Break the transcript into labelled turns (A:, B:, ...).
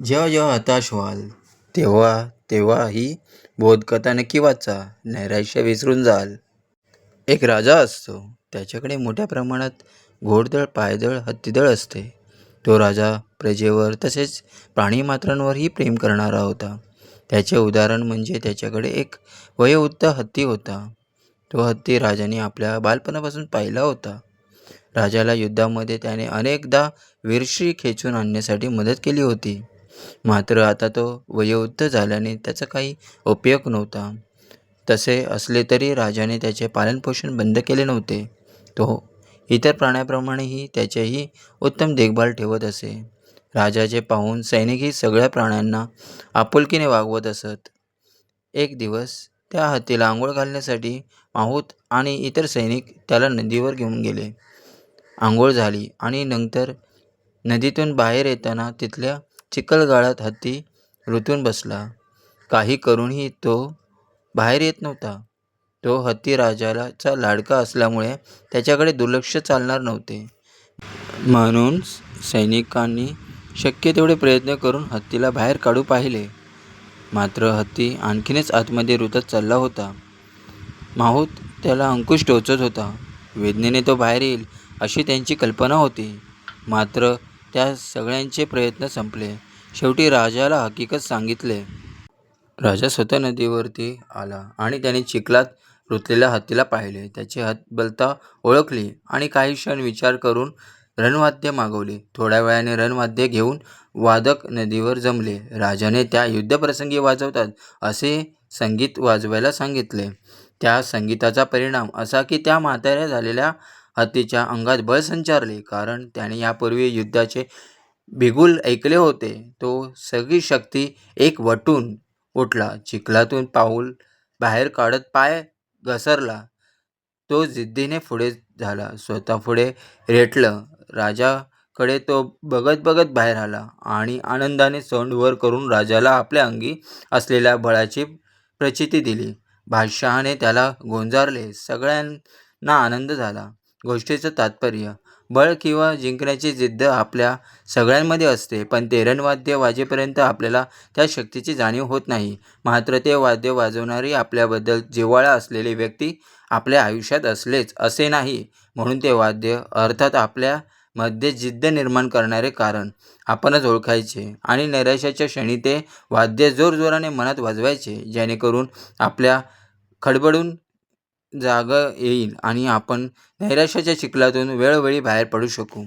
A: जेव्हा जेव्हा हताश व्हाल तेव्हा तेव्हा ही बोधकथा नक्की वाचा. नैराश्य विसरून जाल. एक राजा असतो. त्याच्याकडे मोठ्या प्रमाणात घोडदळ, पायदळ, हत्तीदळ असते. तो राजा प्रजेवर तसेच प्राणीमात्रांवरही प्रेम करणारा होता. त्याचे उदाहरण म्हणजे त्याच्याकडे एक वयोवृद्ध हत्ती होता. तो हत्ती राजाने आपल्या बालपणापासून पाहिला होता. राजाला युद्धामध्ये त्याने अनेकदा वीरश्री खेचून आणण्यासाठी मदत केली होती. मात्र आता तो वयोवृद्ध झाल्याने त्याचा काही उपयोग नव्हता. तसे असले तरी राजाने त्याचे पालनपोषण बंद केले नव्हते. तो इतर प्राण्याप्रमाणेही त्याचीही उत्तम देखभाल ठेवत असे. राजाचे पाहून सैनिकही सगळ्या प्राण्यांना आपुलकीने वागवत असत. एक दिवस त्या हत्तीला आंघोळ घालण्यासाठी माहूत आणि इतर सैनिक त्याला नदीवर घेऊन गेले. आंघोळ झाली आणि नंतर नदीतून बाहेर येताना तिथल्या चिखलगाळात हत्ती रुतून बसला. काही करूनही तो बाहेर येत नव्हता. तो हत्ती राजाचा लाडका असल्यामुळे त्याच्याकडे दुर्लक्ष चालणार नव्हते. म्हणून सैनिकांनी शक्य तेवढे प्रयत्न करून हत्तीला बाहेर काढू पाहिले. मात्र हत्ती आणखीनच आतमध्ये रुतत चालला होता. माहूत त्याला अंकुश टोचत होता. वेदनेने तो बाहेर येईल अशी त्यांची कल्पना होती. मात्र त्या सगळ्यांचे प्रयत्न संपले. शेवटी राजाला हकीकत सांगितले. राजा स्वतः नदीवरती आला आणि त्याने चिखलात रुतलेल्या हत्तीला पाहिले. त्याची हतबलता ओळखली आणि काही क्षण विचार करून रणवाद्य मागवले. थोड्या वेळाने रणवाद्य घेऊन वादक नदीवर जमले. राजाने त्या युद्धप्रसंगी वाजवतात असे संगीत वाजवायला सांगितले. त्या संगीताचा परिणाम असा की त्या म्हाताऱ्या झालेल्या हत्तीच्या अंगात बळ संचारले. कारण त्याने यापूर्वी युद्धाचे बिगुल ऐकले होते. तो सगळी शक्ती एकवटून उठला. चिखलातून पाऊल बाहेर काढत पाय घसरला. तो जिद्दीने पुढे झाला. स्वतः पुढे रेटलं. राजाकडे तो बघत बघत बाहेर आला आणि आनंदाने सोंड वर करून राजाला आपल्या अंगी असलेल्या बळाची प्रचिती दिली. बादशहाने त्याला गोंजारले. सगळ्यांना आनंद झाला. गोष्टीचं तात्पर्य, बळ किंवा जिंकण्याची जिद्द आपल्या सगळ्यांमध्ये असते, पण ते रणवाद्य वाजेपर्यंत आपल्याला त्या शक्तीची जाणीव होत नाही. मात्र ते वाद्य वाजवणारी आपल्याबद्दल जिव्हाळा असलेली व्यक्ती आपल्या आयुष्यात असलेच असे नाही. म्हणून ते वाद्य, अर्थात आपल्यामध्ये जिद्द निर्माण करणारे कारण आपणच ओळखायचे आणि नैराश्याच्या क्षणी ते वाद्य जोरजोराने मनात वाजवायचे, जेणेकरून आपल्या खडबडून जाग येईल आणि आपण नैराश्याच्या चिखलातून वेळोवेळी बाहेर पडू शकू.